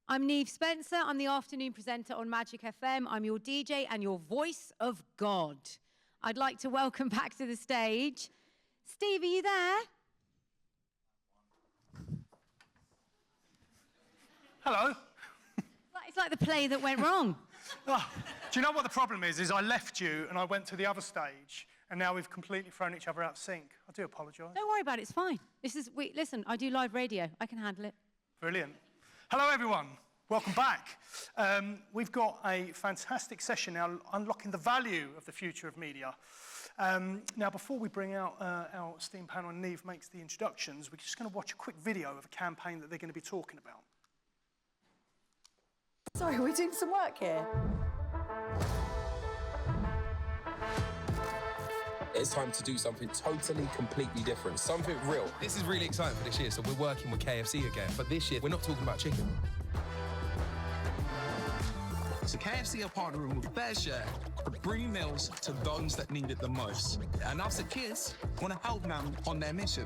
I'm Neve Spencer. I'm the afternoon presenter on Magic FM. I'm your DJ and your voice of God. I'd like to welcome back to the stage. Steve, are you there? Hello. It's like the play that went wrong. Oh, do you know what the problem is I left you and I went to the other stage and now we've completely thrown each other out of sync. I do apologise. Don't worry about it, it's fine. Listen, I do live radio. I can handle it. Brilliant. Hello, everyone. Welcome back. We've got a fantastic session now, unlocking the value of the future of media. Now, before we bring out our esteemed panel and Neve makes the introductions, we're just going to watch a quick video of a campaign that they're going to be talking about. Sorry, we're doing some work here. It's time to do something totally, completely different, something real. This is really exciting for this year, so we're working with KFC again. But this year, we're not talking about chicken. So KFC are partnering with Bear Share to bring meals to those that need it the most. And us at KISS want to help them on their mission.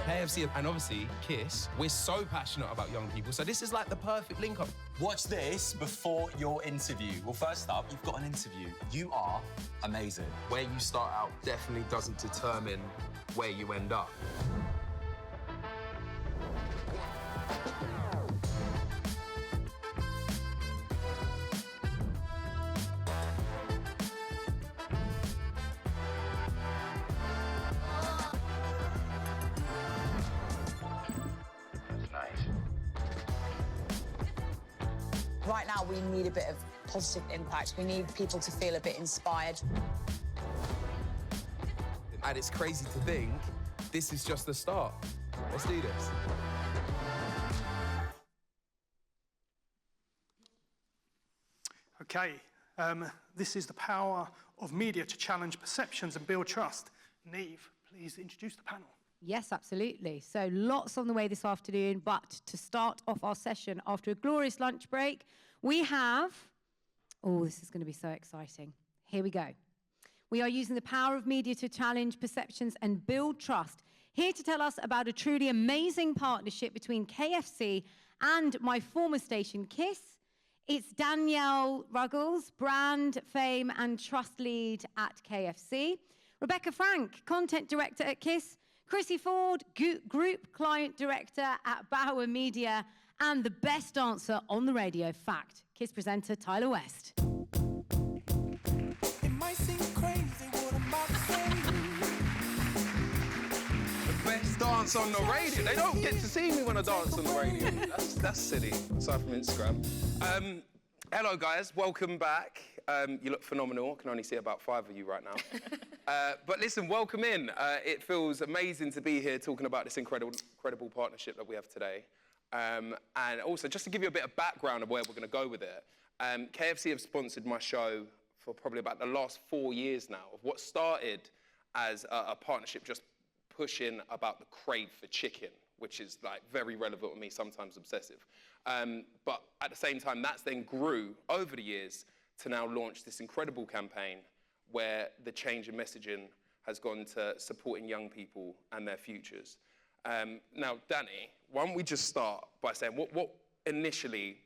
KFC and obviously KISS, we're so passionate about young people, so this is like the perfect link-up. Watch this before your interview. Well, first up, you've got an interview. You are amazing. Where you start out definitely doesn't determine where you end up. Right now, we need a bit of positive impact. We need people to feel a bit inspired. And it's crazy to think this is just the start. Let's do this. Okay, this is the power of media to challenge perceptions and build trust. Neve, please introduce the panel. Yes, absolutely. So lots on the way this afternoon, but to start off our session after a glorious lunch break, we have... Oh, this is going to be so exciting. Here we go. We are using the power of media to challenge perceptions and build trust. Here to tell us about a truly amazing partnership between KFC and my former station, KISS. It's Danielle Ruggles, brand, fame and trust lead at KFC. Rebecca Frank, content director at KISS. Krissie Ford, Group Client Director at Bauer Media, and the best answer on the radio, fact, KISS presenter Tyler West. It might seem crazy what I'm about to say. The best dance on the radio. They don't get to see me when I dance on the radio. That's silly, aside from Instagram. Hello, guys. Welcome back. You look phenomenal. I can only see about 5 of you right now. But listen, welcome in. It feels amazing to be here talking about this incredible partnership that we have today. And also, just to give you a bit of background of where we're going to go with it, KFC have sponsored my show for probably about the last 4 years now, of what started as a partnership just pushing about the crave for chicken, which is like very relevant to me, sometimes obsessive. But at the same time, that's then grew over the years to now launch this incredible campaign where the change in messaging has gone to supporting young people and their futures. Now, Danny, why don't we just start by saying what initially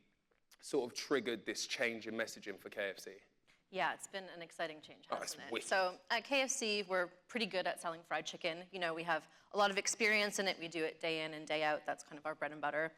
sort of triggered this change in messaging for KFC? Yeah, it's been an exciting change, hasn't it? Wicked. So at KFC, we're pretty good at selling fried chicken. You know, we have a lot of experience in it. We do it day in and day out. That's kind of our bread and butter.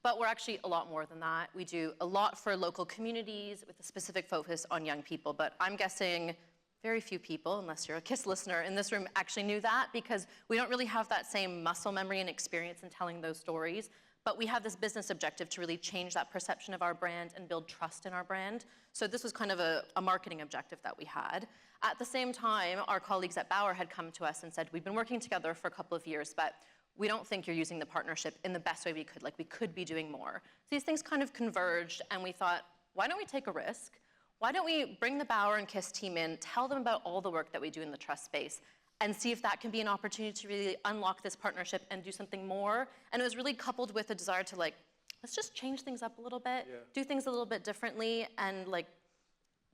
But we're actually a lot more than that. We do a lot for local communities with a specific focus on young people. But I'm guessing very few people, unless you're a KISS listener in this room, actually knew that, because we don't really have that same muscle memory and experience in telling those stories. But we have this business objective to really change that perception of our brand and build trust in our brand. So this was kind of a marketing objective that we had. At the same time, our colleagues at Bauer had come to us and said, we've been working together for a couple of years, but we don't think you're using the partnership in the best way we could. Like, we could be doing more. So these things kind of converged, and we thought, why don't we take a risk? Why don't we bring the Bauer and KISS team in, tell them about all the work that we do in the trust space, and see if that can be an opportunity to really unlock this partnership and do something more. And it was really coupled with a desire to, like, let's just change things up a little bit, do things a little bit differently, and, like,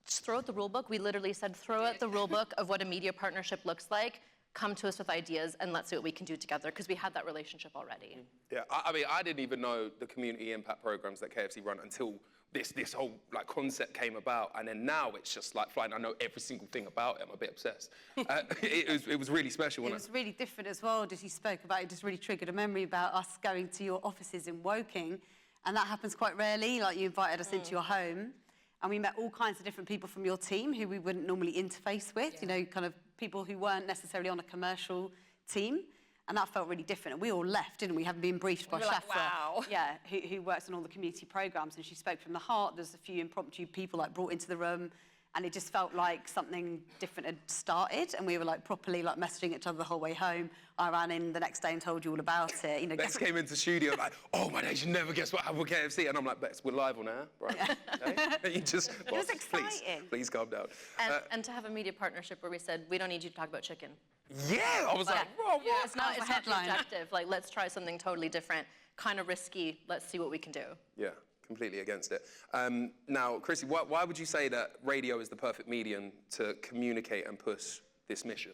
just throw out the rule book. We literally said, throw out the rule book of what a media partnership looks like. come to us with ideas and let's see what we can do together, because we had that relationship already. Yeah, I mean, I didn't even know the community impact programs that KFC run until this whole like concept came about, and then now it's just like flying. I know every single thing about it. I'm a bit obsessed. It was really special. It was really different as well. As you spoke about, it just really triggered a memory about us going to your offices in Woking, and that happens quite rarely. Like, you invited us into your home, and we met all kinds of different people from your team who we wouldn't normally interface with. You know, kind of people who weren't necessarily on a commercial team. And that felt really different. And we all left, didn't we? Having been briefed by Shafra, wow. yeah, who works on all the community programmes, and she spoke from the heart. There's a few impromptu people like brought into the room, and it just felt like something different had started. And we were like properly like messaging each other the whole way home. I ran in the next day and told you all about it. You know, Bex came into studio like, oh my days, you never guess what happened with KFC. And I'm like, Bex, we're live on air, right? Okay? And you just, it was exciting. Please calm down. And to have a media partnership where we said, we don't need you to talk about chicken. Yeah, I was like, whoa, what? It's not the objective. Like, let's try something totally different, kind of risky. Let's see what we can do. Yeah, completely against it. Now, Krissie, why would you say that radio is the perfect medium to communicate and push this mission?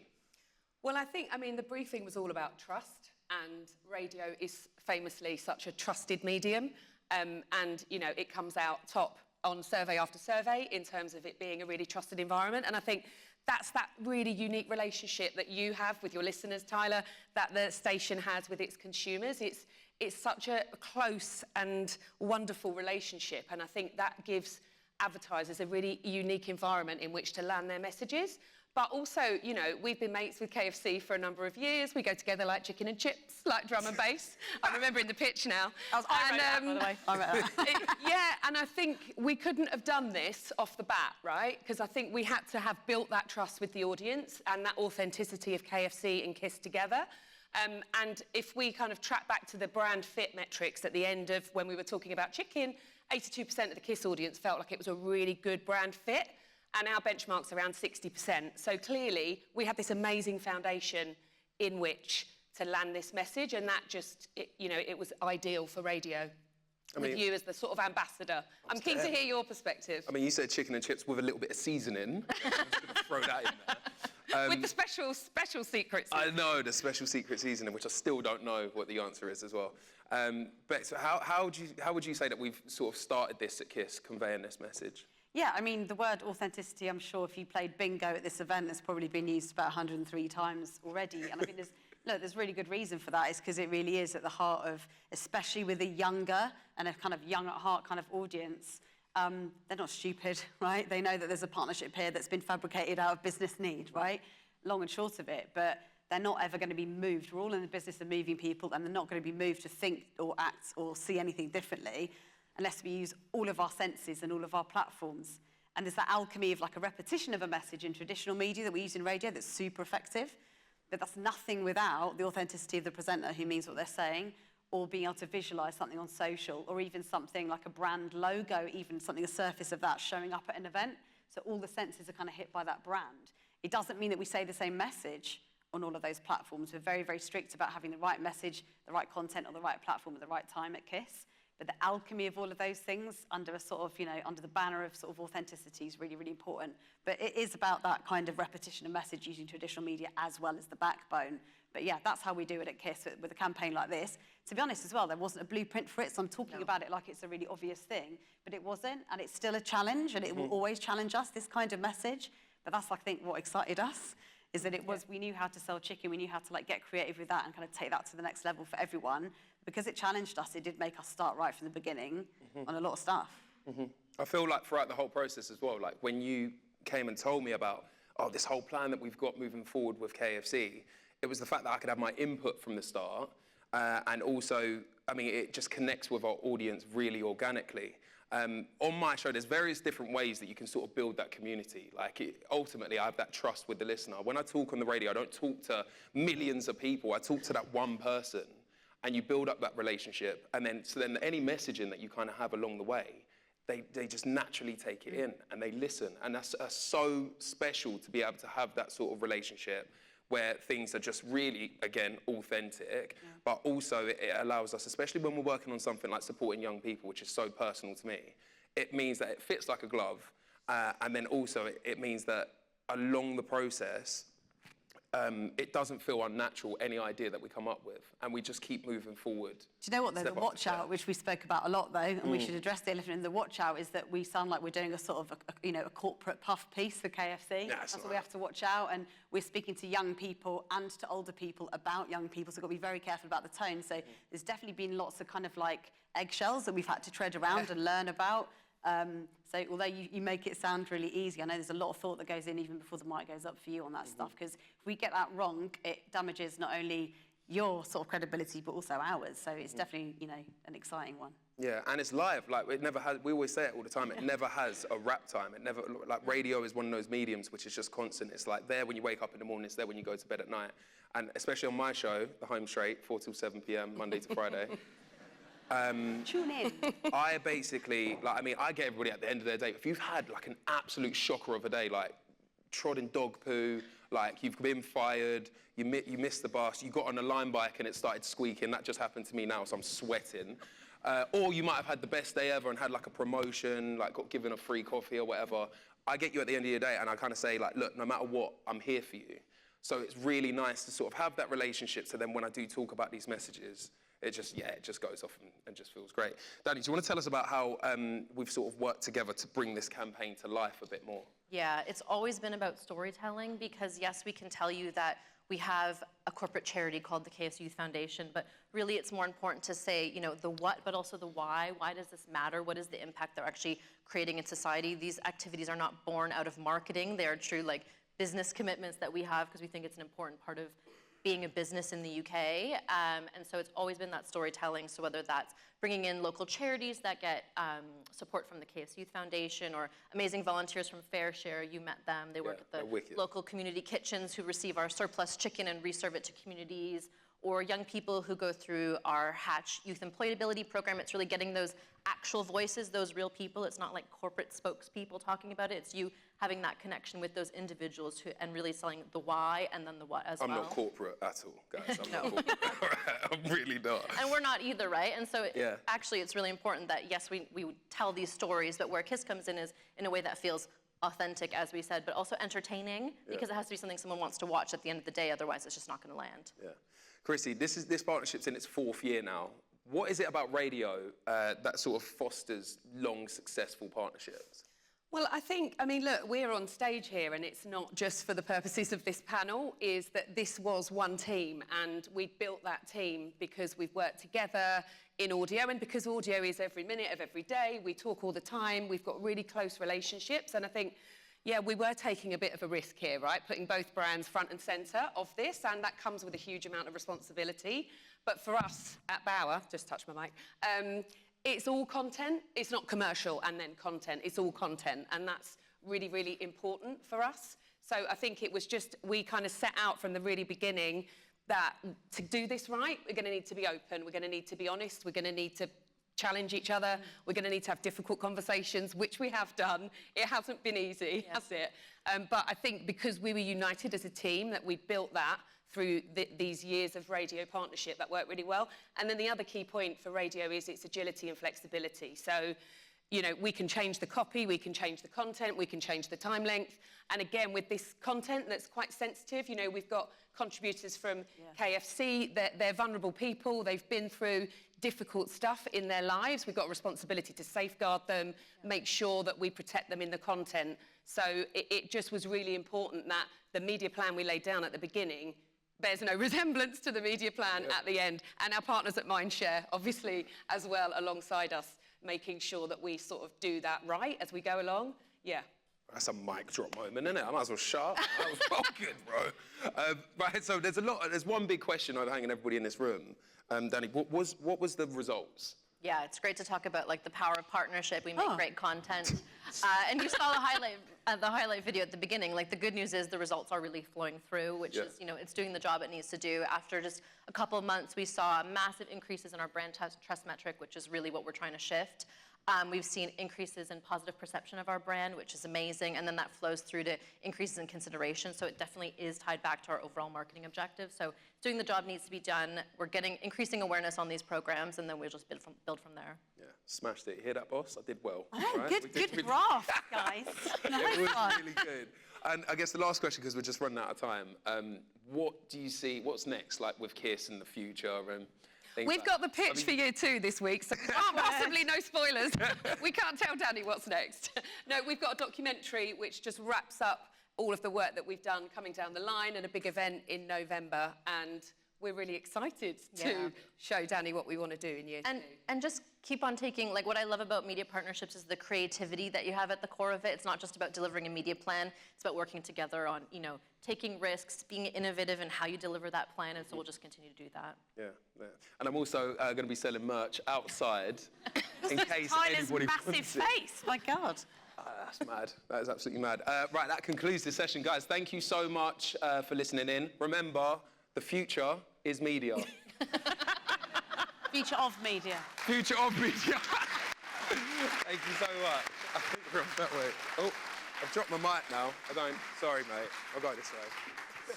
Well, I mean, the briefing was all about trust, and radio is famously such a trusted medium. And, you know, it comes out top on survey after survey in terms of it being a really trusted environment. And I think that's that really unique relationship that you have with your listeners, Tyler, that the station has with its consumers. It's such a close and wonderful relationship, and I think that gives advertisers a really unique environment in which to land their messages. But also, you know, we've been mates with KFC for a number of years. We go together like chicken and chips, like drum and bass. I'm remembering the pitch now. I wrote that, by the way. I wrote that. Yeah, and I think we couldn't have done this off the bat, right? Because I think we had to have built that trust with the audience and that authenticity of KFC and KISS together. And if we kind of track back to the brand fit metrics at the end of when we were talking about chicken, 82% of the KISS audience felt like it was a really good brand fit. And our benchmark's around 60%. So clearly, we had this amazing foundation in which to land this message, and that just, it was ideal for radio. With you as the sort of ambassador. I'm keen to hear your perspective. I mean, you said chicken and chips with a little bit of seasoning. I'm just going to throw that in there. With the special secret seasoning. I know, the special secret seasoning, which I still don't know what the answer is as well. But so how would you say that we've sort of started this at KISS, conveying this message? Yeah, I mean, the word authenticity, I'm sure if you played bingo at this event, it's probably been used about 103 times already. And I think there's really good reason for that. It's because it really is at the heart of, especially with a younger and a kind of young at heart kind of audience, they're not stupid, right? They know that there's a partnership here that's been fabricated out of business need, right? Long and short of it. But they're not ever going to be moved. We're all in the business of moving people, and they're not going to be moved to think or act or see anything differently unless we use all of our senses and all of our platforms. And there's that alchemy of like a repetition of a message in traditional media that we use in radio that's super effective, but that's nothing without the authenticity of the presenter who means what they're saying, or being able to visualise something on social, or even something like a brand logo, even something, the surface of that showing up at an event. So all the senses are kind of hit by that brand. It doesn't mean that we say the same message on all of those platforms. We're very, very strict about having the right message, the right content on the right platform at the right time at KISS. But the alchemy of all of those things under a sort of, under the banner of sort of authenticity is really, really important. But it is about that kind of repetition of message using traditional media as well as the backbone. But yeah, that's how we do it at KISS with a campaign like this. To be honest as well, there wasn't a blueprint for it, so I'm talking about it like it's a really obvious thing, but it wasn't, and it's still a challenge, and it will always challenge us, this kind of message. But that's, I think, what excited us, is that it was, we knew how to sell chicken, we knew how to like get creative with that and kind of take that to the next level for everyone. Because it challenged us, it did make us start right from the beginning on a lot of stuff. I feel like throughout the whole process as well, like when you came and told me about, this whole plan that we've got moving forward with KFC, it was the fact that I could have my input from the start, and also, I mean, it just connects with our audience really organically. On my show, there's various different ways that you can sort of build that community. Like, ultimately, I have that trust with the listener. When I talk on the radio, I don't talk to millions of people. I talk to that one person. And you build up that relationship, and then any messaging that you kind of have along the way, they just naturally take it in and they listen, and that's so special to be able to have that sort of relationship where things are just really, again, authentic, but also it allows us, especially when we're working on something like supporting young people, which is so personal to me, it means that it fits like a glove, and then also it means that along the process, it doesn't feel unnatural, any idea that we come up with, and we just keep moving forward. Do you know what, though? The watch out, which we spoke about a lot, though, and we should address the elephant in the watch out, is that we sound like we're doing a sort of, a corporate puff piece for KFC. That's what we have to watch out, and we're speaking to young people and to older people about young people, so we've got to be very careful about the tone. So there's definitely been lots of kind of like eggshells that we've had to tread around and learn about. So although you make it sound really easy, I know there's a lot of thought that goes in even before the mic goes up for you on that stuff, because if we get that wrong, it damages not only your sort of credibility, but also ours. So it's definitely, an exciting one. Yeah, and it's live. Like, it never has, we always say it all the time, it never has a wrap time. It never, like, radio is one of those mediums which is just constant. It's like there when you wake up in the morning, it's there when you go to bed at night. And especially on my show, The Home Straight, 4 till 7 p.m, Monday to Friday. Tune in. I basically, I get everybody at the end of their day. If you've had like an absolute shocker of a day, like trodden dog poo, like you've been fired, you missed the bus, you got on a line bike and it started squeaking, that just happened to me now, so I'm sweating. Or you might have had the best day ever and had like a promotion, like got given a free coffee or whatever. I get you at the end of your day and I kind of say like, look, no matter what, I'm here for you. So it's really nice to sort of have that relationship, so then when I do talk about these messages, it just goes off and just feels great. Danny, do you want to tell us about how we've sort of worked together to bring this campaign to life a bit more? Yeah, it's always been about storytelling, because yes, we can tell you that we have a corporate charity called the KFC Youth Foundation, but really it's more important to say, the what, but also the why. Why does this matter? What is the impact they're actually creating in society? These activities are not born out of marketing. They are true business commitments that we have, because we think it's an important part of being a business in the UK, and so it's always been that storytelling. So whether that's bringing in local charities that get support from the KFC Youth Foundation, or amazing volunteers from Fair Share, you met them, they work at the local community kitchens who receive our surplus chicken and reserve it to communities, or young people who go through our Hatch Youth Employability program. It's really getting those actual voices, those real people. It's not like corporate spokespeople talking about it. It's you having that connection with those individuals and really selling the why and then the what as well. I'm not corporate at all, guys. I'm not corporate. I'm really not. And we're not either, right? And so actually it's really important that, yes, we tell these stories, but where KISS comes in is in a way that feels authentic, as we said, but also entertaining, because it has to be something someone wants to watch at the end of the day, otherwise it's just not going to land. Yeah. Krissie, this partnership's in its 4th year now. What is it about radio that sort of fosters long, successful partnerships? Well, look, we're on stage here, and it's not just for the purposes of this panel, is that this was one team, and we built that team because we've worked together in audio, and because audio is every minute of every day, we talk all the time, we've got really close relationships, and I think, we were taking a bit of a risk here, right? Putting both brands front and centre of this, and that comes with a huge amount of responsibility. But for us at Bauer, just touch my mic, it's all content. It's not commercial and then content. It's all content, and that's really, really important for us. So I think it was just, we kind of set out from the really beginning that to do this right, we're going to need to be open, we're going to need to be honest, we're going to need to challenge each other, we're going to need to have difficult conversations, which we have done. It hasn't been easy, has it? But I think because we were united as a team, that we built that through these years of radio partnership, that worked really well. And then the other key point for radio is its agility and flexibility. So, we can change the copy, we can change the content, we can change the time length. And again, with this content that's quite sensitive, we've got contributors from KFC, they're vulnerable people, they've been through difficult stuff in their lives. We've got a responsibility to safeguard them, make sure that we protect them in the content. So it just was really important that the media plan we laid down at the beginning bears no resemblance to the media plan at the end. And our partners at Mindshare, obviously, as well, alongside us, making sure that we sort of do that right as we go along. Yeah. That's a mic drop moment, isn't it? I might as well shut up. That was well good, bro. Right, so there's one big question overhanging everybody in this room. Danny, what was the results? Yeah, it's great to talk about the power of partnership. We make great content, and you saw the highlight video at the beginning. The good news is the results are really flowing through, which is it's doing the job it needs to do. After just a couple of months, we saw massive increases in our brand trust metric, which is really what we're trying to shift. We've seen increases in positive perception of our brand, which is amazing, and then that flows through to increases in consideration. So it definitely is tied back to our overall marketing objective. So doing the job needs to be done. We're getting increasing awareness on these programs, and then we'll just build from there. Yeah, smashed it. You hear that, boss? I did well. Oh, right? good graft, guys. Nice It was one. really good. And I guess the last question, because we're just running out of time, what do you see, what's next, like with Kiss in the future and things We've like got the that? pitch for you too this week, so possibly no spoilers. We can't tell Danny what's next. No, we've got a documentary which just wraps up all of the work that we've done coming down the line, and a big event in November, and we're really excited to show Danny what we want to do in year 2. And just keep on taking, like, what I love about media partnerships is the creativity that you have at the core of it. It's not just about delivering a media plan, it's about working together on, you know, taking risks, being innovative in how you deliver that plan, and so we'll just continue to do that. Yeah, yeah. And I'm also going to be selling merch outside in case Tyler's anybody massive wants it. face, my God. That's mad. That is absolutely mad. Right, that concludes the session, guys. Thank you so much for listening in. Remember, the future is media. Future of media. Future of media. Thank you so much. I think we're off that way. Oh, I've dropped my mic now. Sorry, mate. I'll go this way.